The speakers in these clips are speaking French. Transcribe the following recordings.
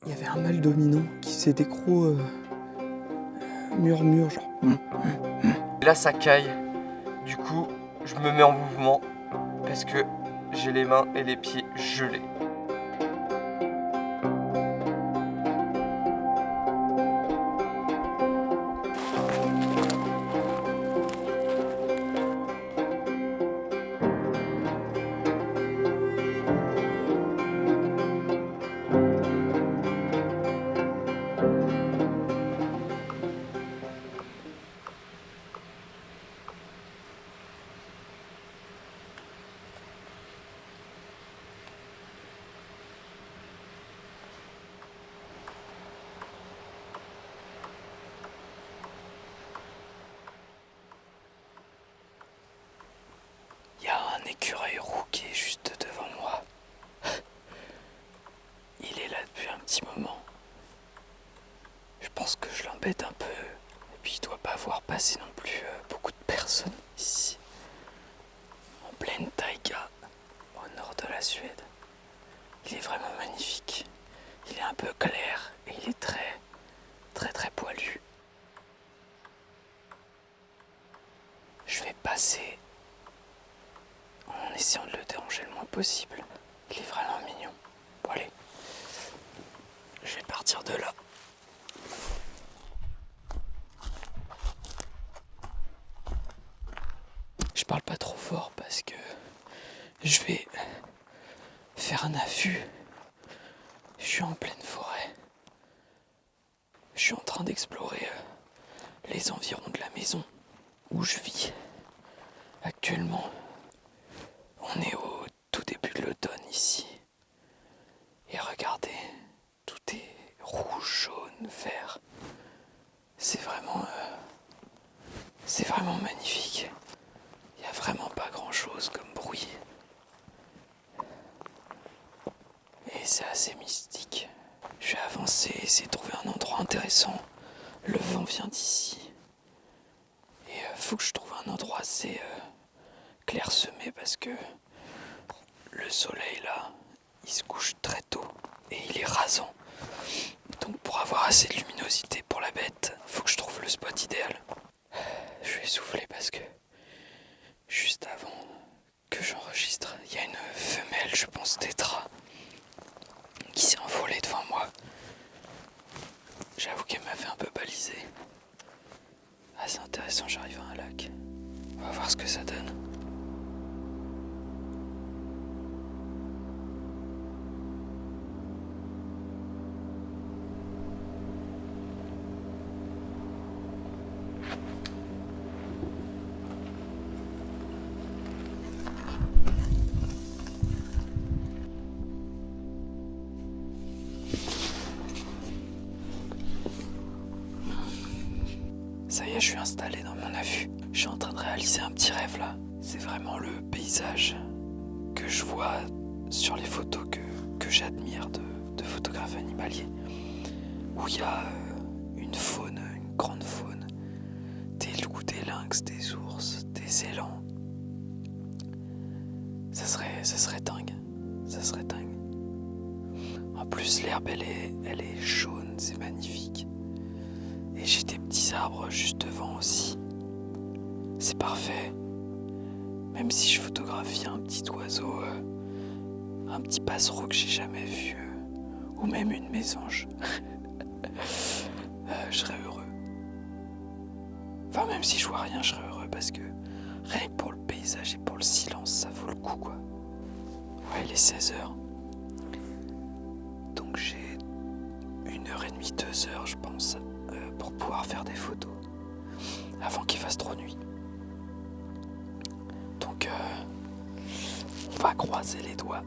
il y avait un mâle dominant qui faisait des gros murmures, genre. Et là, ça caille. Du coup, je me mets en mouvement parce que j'ai les mains et les pieds gelés. Il y a un écureuil roux qui est juste devant moi. Il est là depuis un petit moment. Je pense que je l'embête un peu. Et puis il doit pas voir passer non plus beaucoup de personnes ici. En pleine taïga, au nord de la Suède. Il est vraiment magnifique. Il est un peu clair et il est très, très, très poilu. Je vais passer en essayant de le déranger le moins possible. Il est vraiment mignon. Bon allez, je vais partir de là. Je parle pas trop fort parce que je vais faire un affût. Je suis en pleine forêt. Je suis en train d'explorer les environs de la maison où je vis. Actuellement, on est au tout début de l'automne ici. Et regardez, tout est rouge, jaune, vert. C'est vraiment magnifique. Il n'y a vraiment pas grand-chose comme bruit. Et c'est assez mystique. Je vais avancer, essayer de trouver un endroit intéressant. Le vent vient d'ici. Et faut que je trouve un endroit assez clairsemé parce que le soleil là, il se couche très tôt et il est rasant. Donc pour avoir assez de luminosité pour la bête, faut que je trouve le spot idéal. Je suis essoufflé parce que juste avant que j'enregistre, il y a une femelle, je pense tétra, qui s'est envolée devant moi. J'avoue qu'elle m'a fait un peu baliser. Ah, c'est intéressant, j'arrive à un lac. On va voir ce que ça donne. Ça y est, je suis installé dans mon affût. Je suis en train de réaliser un petit rêve là. C'est vraiment le paysage que je vois sur les photos que j'admire de photographes animaliers. Où il y a une faune, une grande faune. Des loups, des lynx, des ours, des élans. Ça serait dingue. Ça serait dingue. En plus, l'herbe, elle est jaune, c'est magnifique. Et j'ai des petits arbres juste devant aussi. C'est parfait. Même si je photographie un petit oiseau, un petit passereau que j'ai jamais vu, ou même une mésange, je serais heureux. Enfin, même si je vois rien, je serais heureux parce que rien que pour le paysage et pour le silence, ça vaut le coup, quoi. Ouais, il est 16h. Donc j'ai 1h30, 2h, je pense, pour pouvoir faire des photos avant qu'il fasse trop nuit. Donc on va croiser les doigts.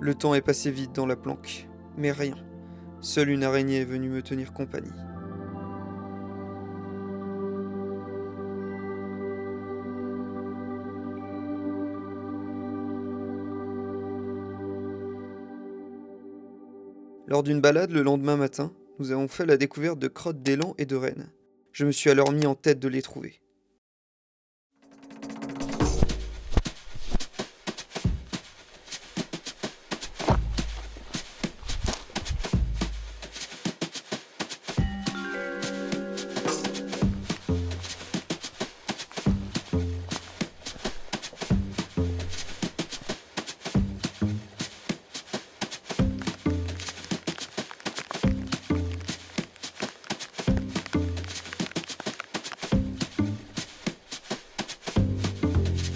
Le temps est passé vite dans la planque, mais rien. Seule une araignée est venue me tenir compagnie. Lors d'une balade le lendemain matin, nous avons fait la découverte de crottes d'élan et de rennes. Je me suis alors mis en tête de les trouver.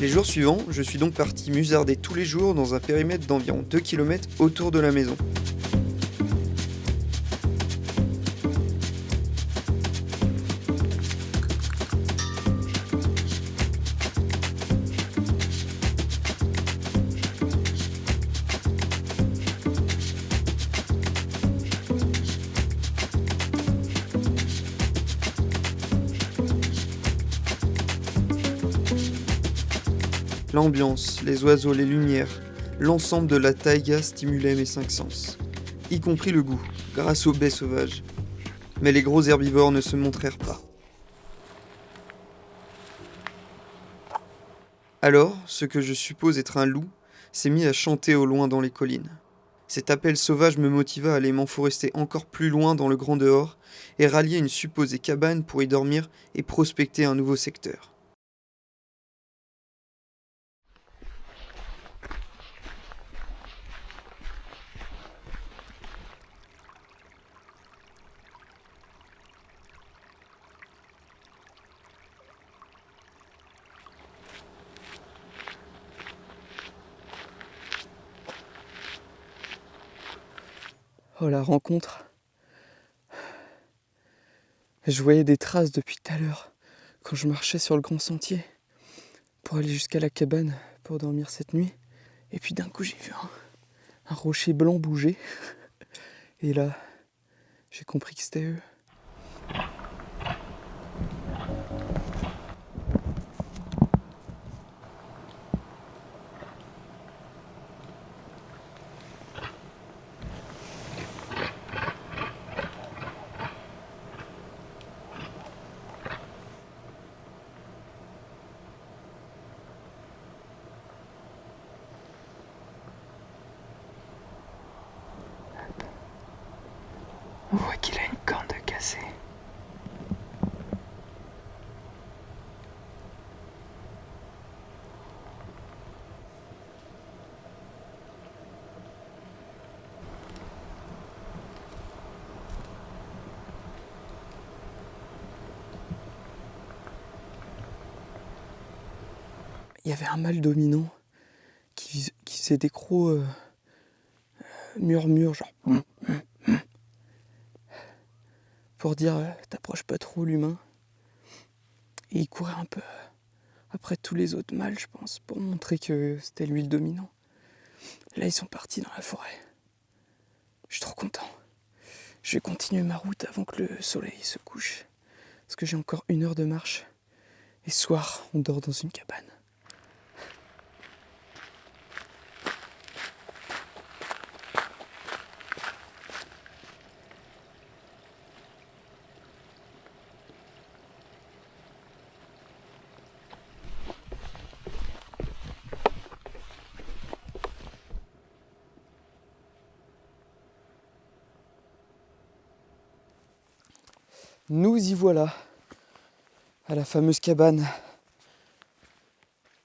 Les jours suivants, je suis donc parti musarder tous les jours dans un périmètre d'environ 2 km autour de la maison. L'ambiance, les oiseaux, les lumières, l'ensemble de la taïga stimulait mes 5 sens, y compris le goût, grâce aux baies sauvages. Mais les gros herbivores ne se montrèrent pas. Alors, ce que je suppose être un loup s'est mis à chanter au loin dans les collines. Cet appel sauvage me motiva à aller m'enforester encore plus loin dans le grand dehors et rallier une supposée cabane pour y dormir et prospecter un nouveau secteur. Oh, la rencontre. Je voyais des traces depuis tout à l'heure quand je marchais sur le grand sentier pour aller jusqu'à la cabane pour dormir cette nuit. Et puis d'un coup j'ai vu un rocher blanc bouger. Et là, j'ai compris que c'était eux. On voit qu'il a une corne de cassée. Il y avait un mâle dominant qui faisait des crocs murmures, genre pour dire t'approches pas trop l'humain. Et il courait un peu après tous les autres mâles, je pense, pour montrer que c'était lui le dominant. Là, ils sont partis dans la forêt. Je suis trop content. Je vais continuer ma route avant que le soleil se couche. Parce que j'ai encore 1 heure de marche. Et ce soir, on dort dans une cabane. Nous y voilà, à la fameuse cabane.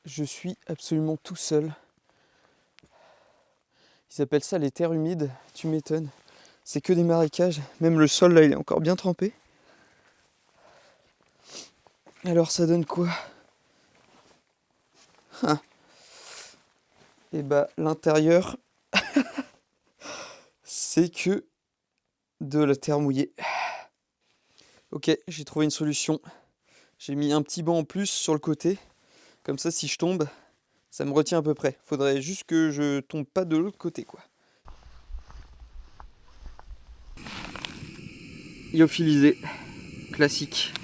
Je suis absolument tout seul. Ils appellent ça les terres humides, tu m'étonnes. C'est que des marécages, même le sol là il est encore bien trempé. Alors ça donne quoi? Et bah l'intérieur, c'est que de la terre mouillée. Ok, j'ai trouvé une solution. J'ai mis un petit banc en plus sur le côté. Comme ça, si je tombe, ça me retient à peu près. Faudrait juste que je tombe pas de l'autre côté, quoi. Lyophilisé, classique.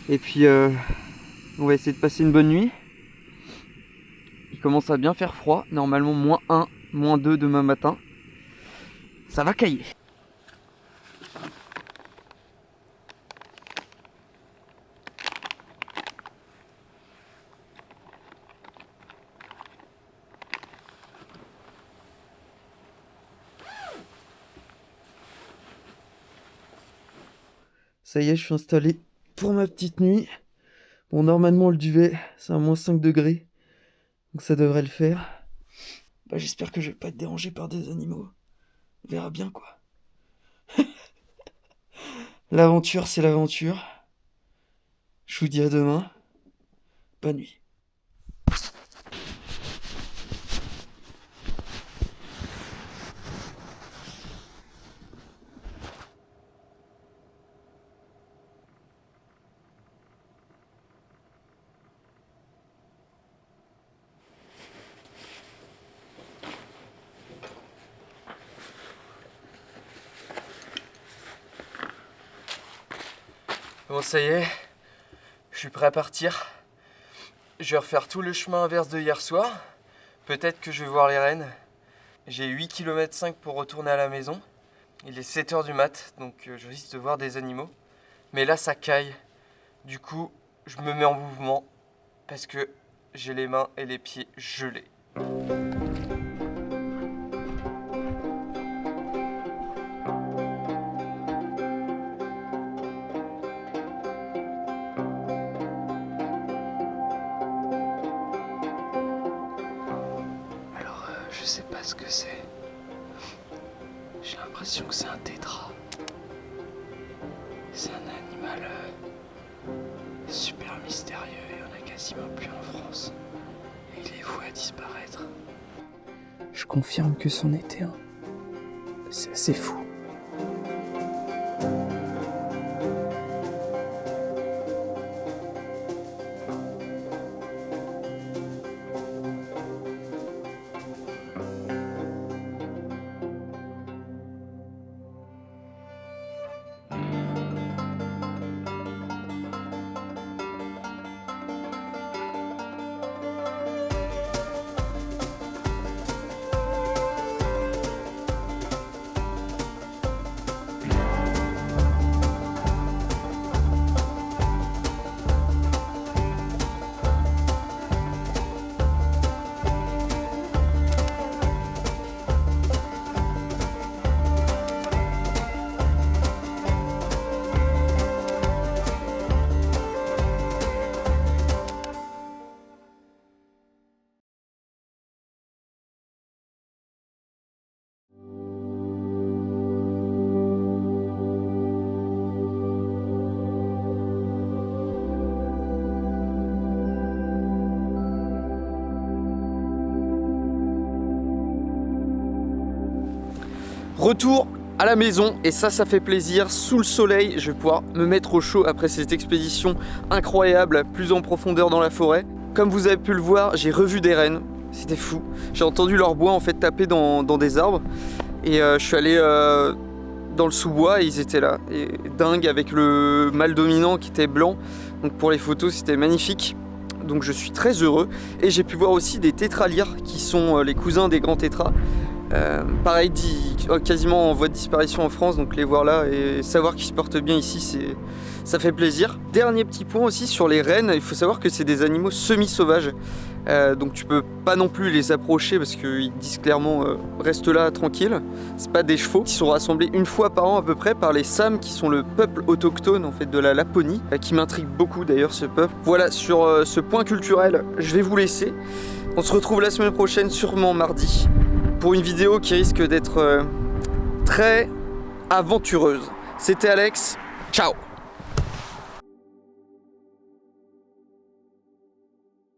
Et puis, on va essayer de passer une bonne nuit. Il commence à bien faire froid. Normalement, -1, -2 demain matin. Ça va cailler. Ça y est, je suis installé pour ma petite nuit. Bon, normalement, le duvet, c'est à moins 5 degrés. Donc ça devrait le faire. Bah, j'espère que je vais pas être dérangé par des animaux. On verra bien, quoi. L'aventure, c'est l'aventure. Je vous dis à demain. Bonne nuit. Bon, ça y est, je suis prêt à partir. Je vais refaire tout le chemin inverse de hier soir. Peut-être que je vais voir les rennes. J'ai 8,5 km pour retourner à la maison. Il est 7 h du mat, donc je risque de voir des animaux. Mais là, ça caille. Du coup, je me mets en mouvement parce que j'ai les mains et les pieds gelés. Je sais pas ce que c'est. J'ai l'impression que c'est un tétra. C'est un animal super mystérieux, il y en a quasiment plus en France. Et il est voué à disparaître. Je confirme que c'en était un. C'est assez fou. Retour à la maison et ça fait plaisir, sous le soleil, je vais pouvoir me mettre au chaud après cette expédition incroyable, plus en profondeur dans la forêt. Comme vous avez pu le voir, j'ai revu des rennes, c'était fou. J'ai entendu leur bois en fait taper dans des arbres et je suis allé dans le sous-bois et ils étaient là. Et dingue avec le mâle dominant qui était blanc, donc pour les photos c'était magnifique. Donc je suis très heureux et j'ai pu voir aussi des tétralyres qui sont les cousins des grands tétras. Pareil, quasiment en voie de disparition en France, donc les voir là et savoir qu'ils se portent bien ici, ça fait plaisir. Dernier petit point aussi sur les rennes, il faut savoir que c'est des animaux semi-sauvages, donc tu peux pas non plus les approcher parce qu'ils disent clairement reste là tranquille. C'est pas des chevaux, qui sont rassemblés une fois par an à peu près par les Sam, qui sont le peuple autochtone en fait de la Laponie, qui m'intrigue beaucoup d'ailleurs ce peuple. Voilà, sur ce point culturel, je vais vous laisser. On se retrouve la semaine prochaine, sûrement mardi, pour une vidéo qui risque d'être très aventureuse. C'était Alex, ciao!